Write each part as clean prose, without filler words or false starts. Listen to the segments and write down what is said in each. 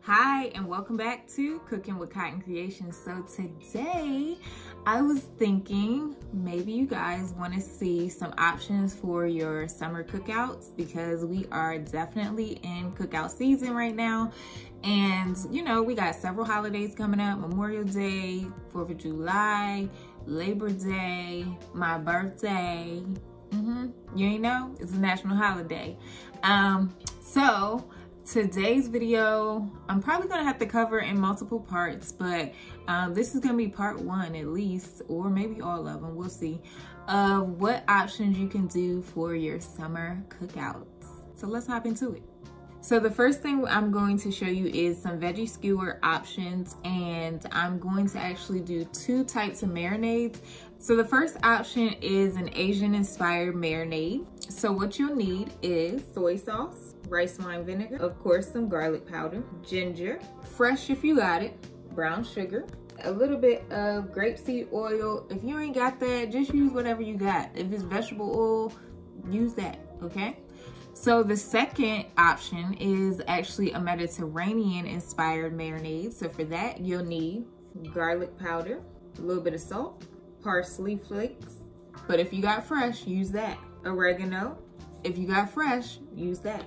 Hi, and welcome back to Cooking with Cotton Creations. So today I was thinking maybe you guys want to see some options for your summer cookouts, because we are definitely in cookout season right now. And you know, we got several holidays coming up: Memorial Day, 4th of July, Labor Day, my birthday. You ain't know? It's a national holiday. So today's video, I'm probably gonna have to cover in multiple parts, but this is gonna be part one at least, or maybe all of them, we'll see, of what options you can do for your summer cookouts. So let's hop into it. So the first thing I'm going to show you is some veggie skewer options, and I'm going to actually do two types of marinades. So the first option is an Asian inspired marinade. So what you'll need is soy sauce, rice wine vinegar, of course some garlic powder, ginger, fresh if you got it, brown sugar, a little bit of grapeseed oil. If you ain't got that, just use whatever you got. If it's vegetable oil, use that, okay? So the second option is actually a Mediterranean inspired marinade. So for that, you'll need garlic powder, a little bit of salt, parsley flakes, but if you got fresh, use that. Oregano, if you got fresh, use that.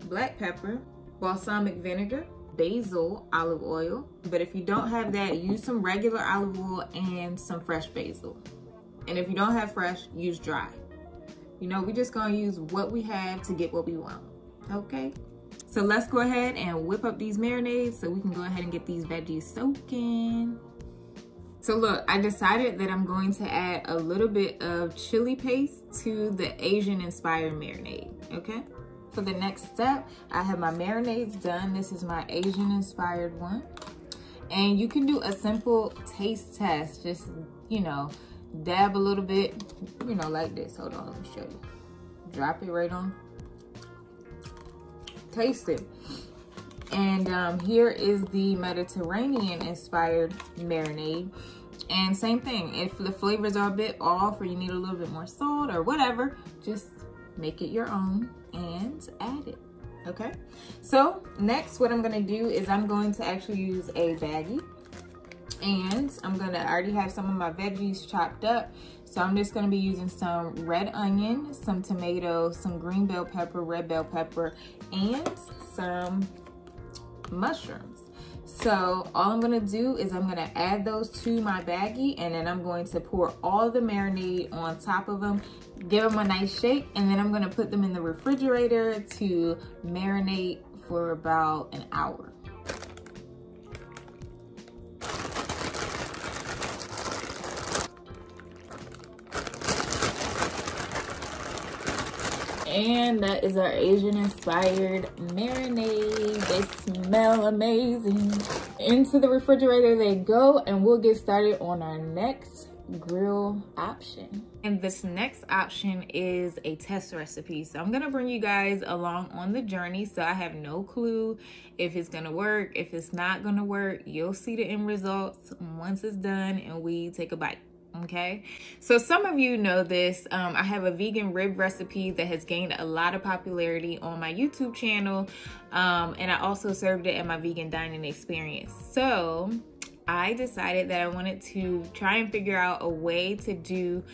Black pepper, balsamic vinegar, basil, olive oil, but if you don't have that, use some regular olive oil and some fresh basil. And if you don't have fresh, use dry. You know, we just gonna use what we have to get what we want, okay? So let's go ahead and whip up these marinades so we can go ahead and get these veggies soaking. So look, I decided that I'm going to add a little bit of chili paste to the Asian inspired marinade, okay? For the next step, I have my marinades done. This is my Asian inspired one. And you can do a simple taste test. Just, you know, dab a little bit, you know, like this. Hold on, let me show you. Drop it right on. Taste it. And here is the Mediterranean inspired marinade. And same thing, if the flavors are a bit off or you need a little bit more salt or whatever, just make it your own and add it, okay? So next, what I'm gonna do is I'm going to actually use a baggie, and I already have some of my veggies chopped up. So I'm just gonna be using some red onion, some tomato, some green bell pepper, red bell pepper, and some mushrooms. So all I'm gonna do is I'm gonna add those to my baggie, and then I'm going to pour all the marinade on top of them, give them a nice shake, and then I'm gonna put them in the refrigerator to marinate for about an hour. And that is our Asian inspired marinade. They smell amazing. Into the refrigerator they go, and we'll get started on our next grill option. And this next option is a test recipe. So I'm gonna bring you guys along on the journey. So I have no clue if it's gonna work, if it's not gonna work. You'll see the end results once it's done and we take a bite. Okay, so some of you know this. I have a vegan rib recipe that has gained a lot of popularity on my YouTube channel, and I also served it at my vegan dining experience. So I decided that I wanted to try and figure out a way to do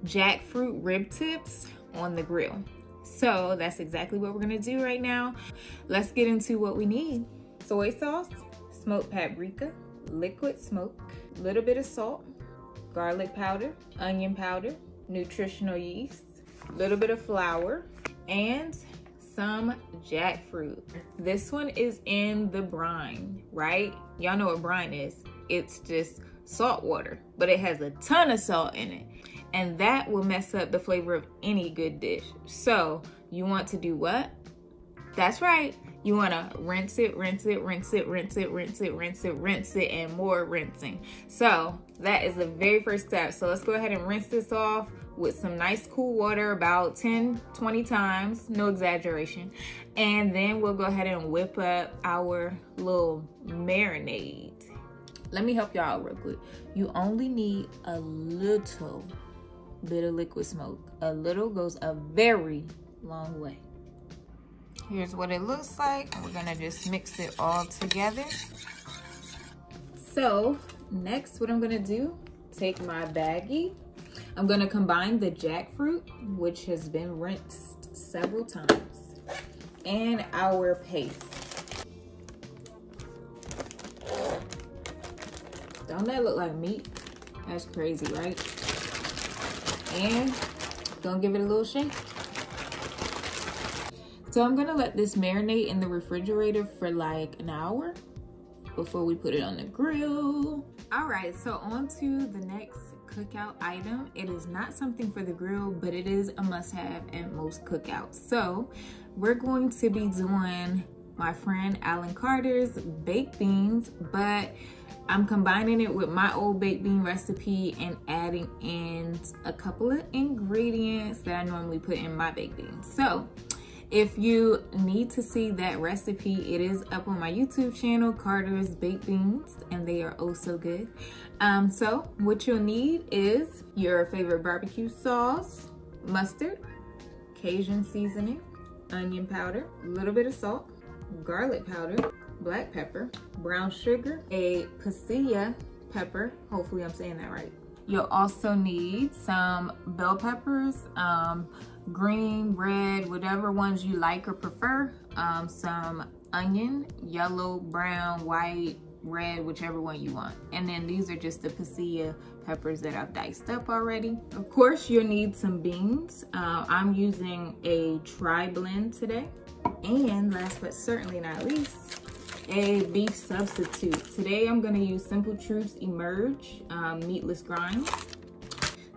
jackfruit rib tips on the grill. So that's exactly what we're gonna do right now. Let's get into what we need. Soy sauce, smoked paprika, liquid smoke, a little bit of salt, garlic powder, onion powder, nutritional yeast, a little bit of flour, and some jackfruit. This one is in the brine, right? Y'all know what brine is. It's just salt water, but it has a ton of salt in it. And that will mess up the flavor of any good dish. So you want to do what? That's right. You want to rinse it, rinse it, rinse it, rinse it, rinse it, rinse it, rinse it, and more rinsing. So that is the very first step. So let's go ahead and rinse this off with some nice cool water about 10, 20 times, no exaggeration. And then we'll go ahead and whip up our little marinade. Let me help y'all out real quick. You only need a little bit of liquid smoke. A little goes a very long way. Here's what it looks like. We're gonna just mix it all together. So next, what I'm gonna do, take my baggie. I'm gonna combine the jackfruit, which has been rinsed several times, and our paste. Don't that look like meat? That's crazy, right? And gonna give it a little shake. So I'm gonna let this marinate in the refrigerator for like an hour before we put it on the grill. All right, so on to the next cookout item. It is not something for the grill, but it is a must-have at most cookouts. So we're going to be doing my friend Alan Carter's baked beans, but I'm combining it with my old baked bean recipe and adding in a couple of ingredients that I normally put in my baked beans. So if you need to see that recipe, it is up on my YouTube channel, Carter's Baked Beans, and they are oh so good. So what you'll need is your favorite barbecue sauce, mustard, Cajun seasoning, onion powder, a little bit of salt, garlic powder, black pepper, brown sugar, a pasilla pepper, hopefully I'm saying that right. You'll also need some bell peppers, green, red, whatever ones you like or prefer, some onion, yellow, brown, white, red, whichever one you want. And then these are just the pasilla peppers that I've diced up already. Of course, you'll need some beans. I'm using a tri-blend today. And last but certainly not least, a beef substitute. Today I'm gonna use Simple Truth's Emerge meatless grinds.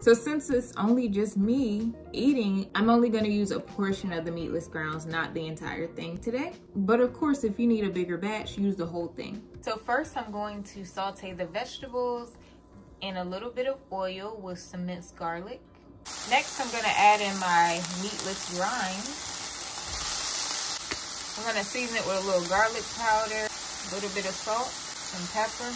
So since it's only just me eating, I'm only gonna use a portion of the meatless grounds, not the entire thing today. But of course, if you need a bigger batch, use the whole thing. So first I'm going to saute the vegetables in a little bit of oil with some minced garlic. Next, I'm gonna add in my meatless grinds. I'm gonna season it with a little garlic powder, a little bit of salt, some pepper.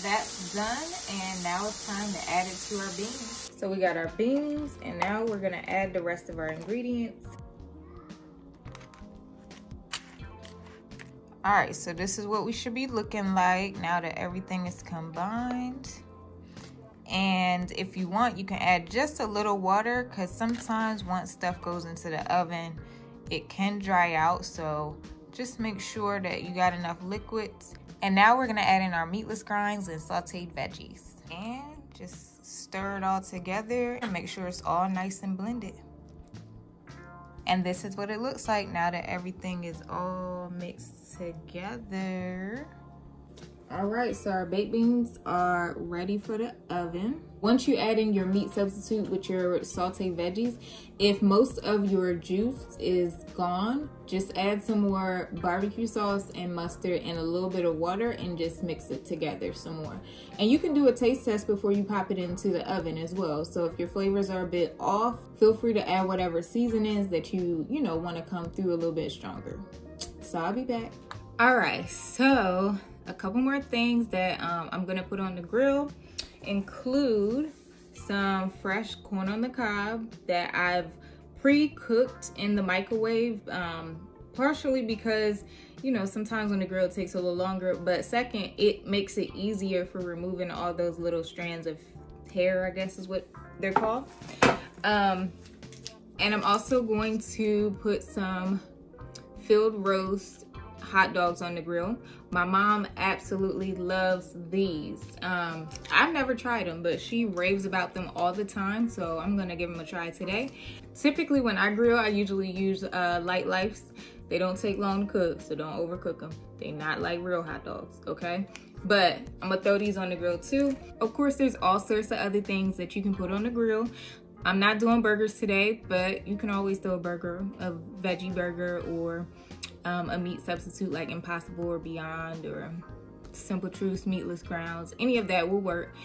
That's done, and now it's time to add it to our beans. So we got our beans, and now we're gonna add the rest of our ingredients. All right, so this is what we should be looking like now that everything is combined. And if you want, you can add just a little water, because sometimes once stuff goes into the oven, it can dry out. So just make sure that you got enough liquids. And now we're gonna add in our meatless grinds and sauteed veggies. And just stir it all together and make sure it's all nice and blended. And this is what it looks like now that everything is all mixed together. All right, so our baked beans are ready for the oven. Once you add in your meat substitute with your sauteed veggies, if most of your juice is gone, just add some more barbecue sauce and mustard and a little bit of water and just mix it together some more. And you can do a taste test before you pop it into the oven as well. So if your flavors are a bit off, feel free to add whatever seasonings that you want to come through a little bit stronger. So I'll be back. All right, so a couple more things that I'm gonna put on the grill include some fresh corn on the cob that I've pre-cooked in the microwave, partially because sometimes on the grill it takes a little longer, but second, it makes it easier for removing all those little strands of hair, I guess is what they're called. And I'm also going to put some filled roast hot dogs on the grill. My mom absolutely loves these. I've never tried them, but she raves about them all the time, so I'm gonna give them a try today. Typically when I grill, I usually use light lifes. They don't take long to cook, so don't overcook them. They're not like real hot dogs, okay? But I'm gonna throw these on the grill too. Of course, there's all sorts of other things that you can put on the grill. I'm not doing burgers today, but you can always throw a burger, a veggie burger, or a meat substitute like Impossible or Beyond or Simple Truth's meatless grounds. Any of that will work.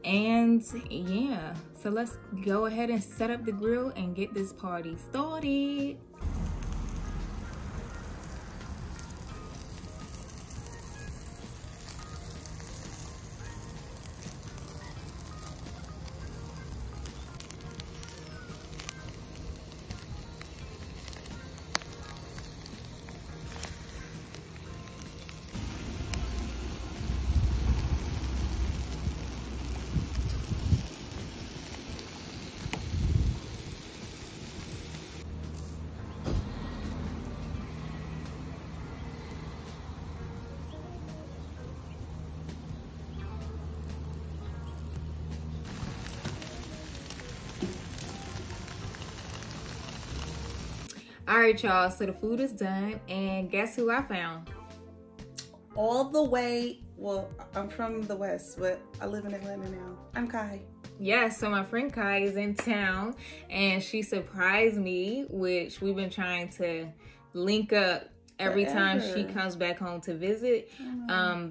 And yeah, so let's go ahead and set up the grill and get this party started. All right, y'all. So the food is done, and guess who I found? All the way. Well, I'm from the West, but I live in Atlanta now. I'm Kai. Yeah, so my friend Kai is in town, and she surprised me, which we've been trying to link up every time she comes back home to visit,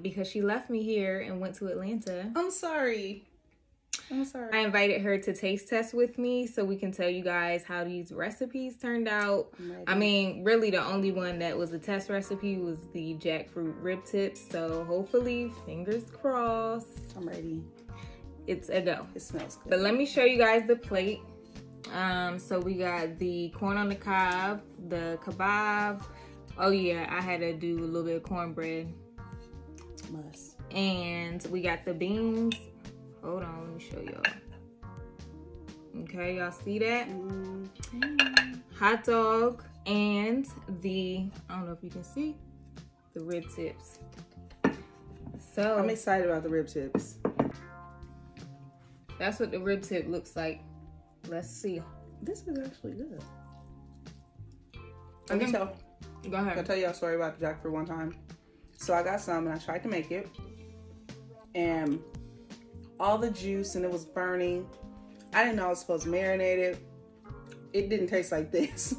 because she left me here and went to Atlanta. I'm sorry. I invited her to taste test with me so we can tell you guys how these recipes turned out. I mean, really the only one that was a test recipe was the jackfruit rib tips. So hopefully, fingers crossed. I'm ready. It's a go. It smells good. But let me show you guys the plate. So we got the corn on the cob, the kebab. Oh yeah, I had to do a little bit of cornbread. Must. And we got the beans. Hold on, let me show y'all. Okay, y'all see that? Hot dog and the, I don't know if you can see, the rib tips. So I'm excited about the rib tips. That's what the rib tip looks like. Let's see. This is actually good. Okay. Go ahead. I'll tell you a story about the jackfruit one time. So I got some and I tried to make it. And all the juice and it was burning. I didn't know I was supposed to marinate it. It didn't taste like this.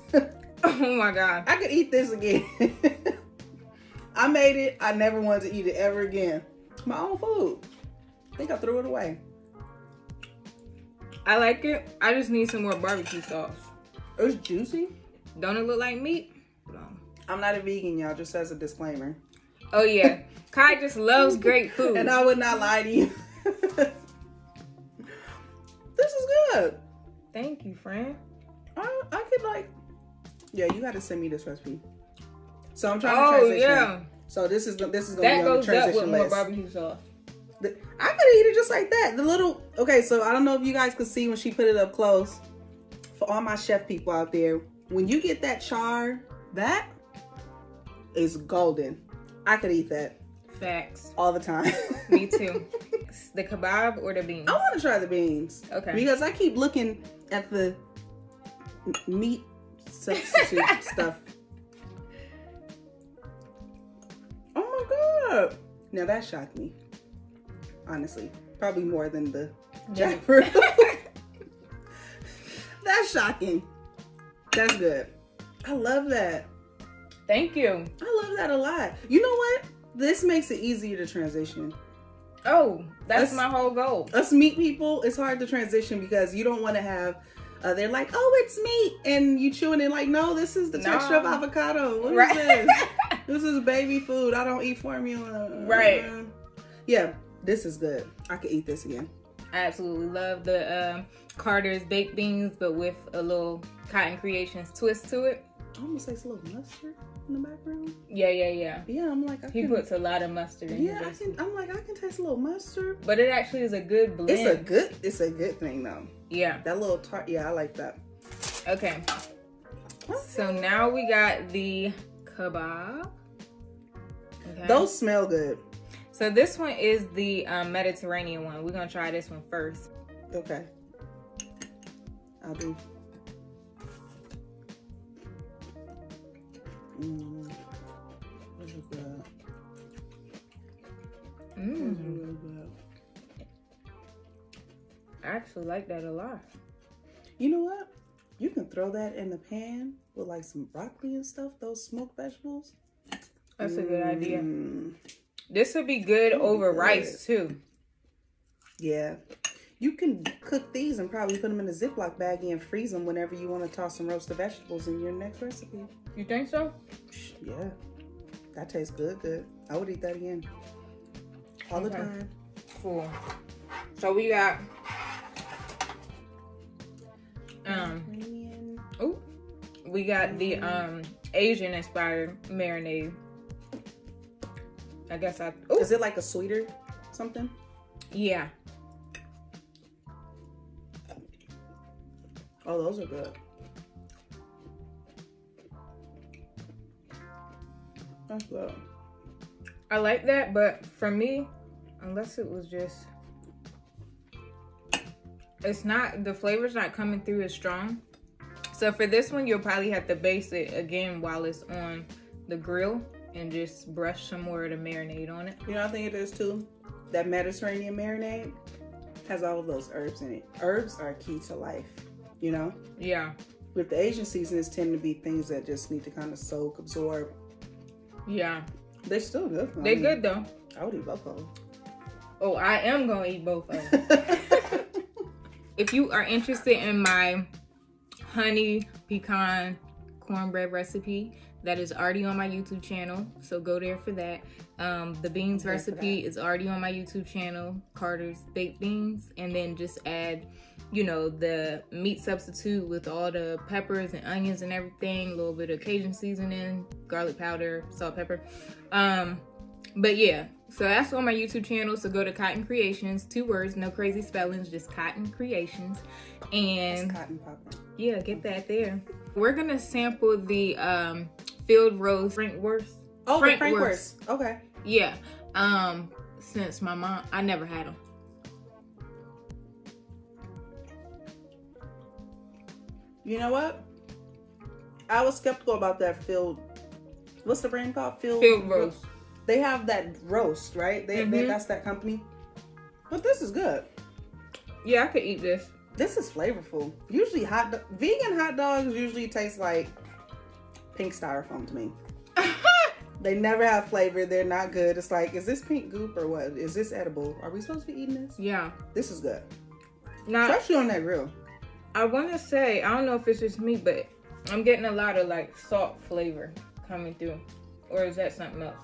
Oh my God. I could eat this again. I made it. I never wanted to eat it ever again. My own food. I think I threw it away. I like it. I just need some more barbecue sauce. It's juicy. Don't it look like meat? No. I'm not a vegan, y'all, just as a disclaimer. Oh yeah. Kai just loves great food. And I would not lie to you. This is good. Thank you, friend. I could yeah, you got to send me this recipe. So I'm trying to transition. Yeah. So this is going to be on the transition transition up with list. more barbecue sauce. I could eat it just like that. Okay, so I don't know if you guys could see when she put it up close. For all my chef people out there, when you get that char, that is golden. I could eat that. Facts. All the time. Me too. The kebab or the beans? I want to try the beans. Okay. Because I keep looking at the meat substitute stuff. Oh my God. Now that shocked me. Honestly. Probably more than the jackfruit. That's shocking. That's good. I love that. Thank you. I love that a lot. You know what? This makes it easier to transition. Oh, that's my whole goal. Us meat people, it's hard to transition because you don't want to have, they're like, oh, it's meat. And you chewing it like, no, this is the texture of avocado. What is this? This is baby food. I don't eat formula. Right. Yeah, this is good. I could eat this again. I absolutely love the Carter's baked beans, but with a little Cotton Creations twist to it. Almost like a little mustard in the background. Yeah. Yeah, I'm like, he puts a lot of mustard in I can taste a little mustard. But it actually is a good blend. It's a good thing though. Yeah. That little tart, yeah, I like that. Okay. So now we got the kebab. Okay. Those smell good. So this one is the Mediterranean one. We're gonna try this one first. Okay. I'll do. This is good. This is really good. I actually like that a lot. You know what? You can throw that in the pan with like some broccoli and stuff, those smoked vegetables. That's a good idea. This would be good over rice too. Yeah. You can cook these and probably put them in a Ziploc baggie and freeze them whenever you want to toss some roasted vegetables in your next recipe. You think so? Yeah. That tastes good. I would eat that again. All the time. Cool. So we got we got the Asian inspired marinade. I guess Is it like a sweeter something? Yeah. Oh, those are good. That's good. I like that, but for me, unless it was just, it's not, the flavor's not coming through as strong. So for this one, you'll probably have to baste it again while it's on the grill and just brush some more of the marinade on it. You know, I think it is too. That Mediterranean marinade has all of those herbs in it. Herbs are key to life, you know? Yeah. With the Asian seasonings tend to be things that just need to kind of soak, absorb. Yeah. They're still good. They're good though. I would eat both of them. Oh, I am gonna eat both of them. If you are interested in my honey pecan cornbread recipe, that is already on my YouTube channel, so go there for that. The beans recipe is already on my YouTube channel, Carter's Baked Beans, and then just add, you know, the meat substitute with all the peppers and onions and everything, a little bit of Cajun seasoning, garlic powder, salt, pepper. But yeah, so that's on my YouTube channel, so go to Cotton Creations, 2 words, no crazy spellings, just Cotton Creations. And cotton popcorn. Yeah, get that there. We're gonna sample the field roast Frankwurst. Oh, the Frankwurst. Okay. Yeah. Since my mom, I never had them. You know what? I was skeptical about that field. What's the brand called? Field roast. They have that roast, right? That's that company. But this is good. Yeah, I could eat this. This is flavorful. Usually vegan hot dogs usually taste like pink styrofoam to me. They never have flavor. They're not good. It's like, is this pink goop or what? Is this edible? Are we supposed to be eating this? Yeah. This is good. Now, especially on that grill. I want to say, I don't know if it's just me, but I'm getting a lot of like salt flavor coming through. Or is that something else?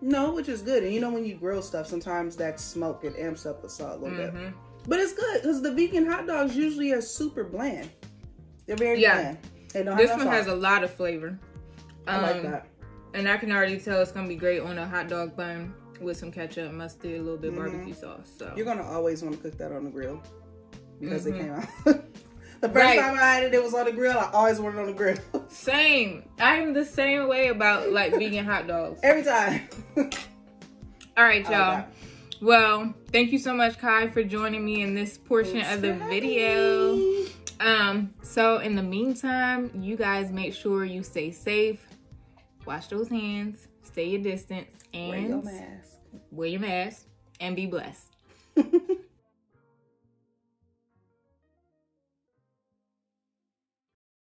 No, which is good. And you know when you grill stuff, sometimes that smoke, it amps up the salt a little bit. But it's good because the vegan hot dogs usually are super bland. They're very bland. They don't this have one salt. has a lot of flavor. I like that. And I can already tell it's going to be great on a hot dog bun with some ketchup, mustard, a little bit of barbecue sauce. So you're going to always want to cook that on the grill because it came out. The first time I had it, it was on the grill. I always wanted it on the grill. Same. I'm the same way about like vegan hot dogs. Every time. All right, y'all. Well, thank you so much, Kai, for joining me in this portion of the video. So in the meantime, you guys make sure you stay safe, wash those hands, stay your distance, and wear your mask. Wear your mask and be blessed.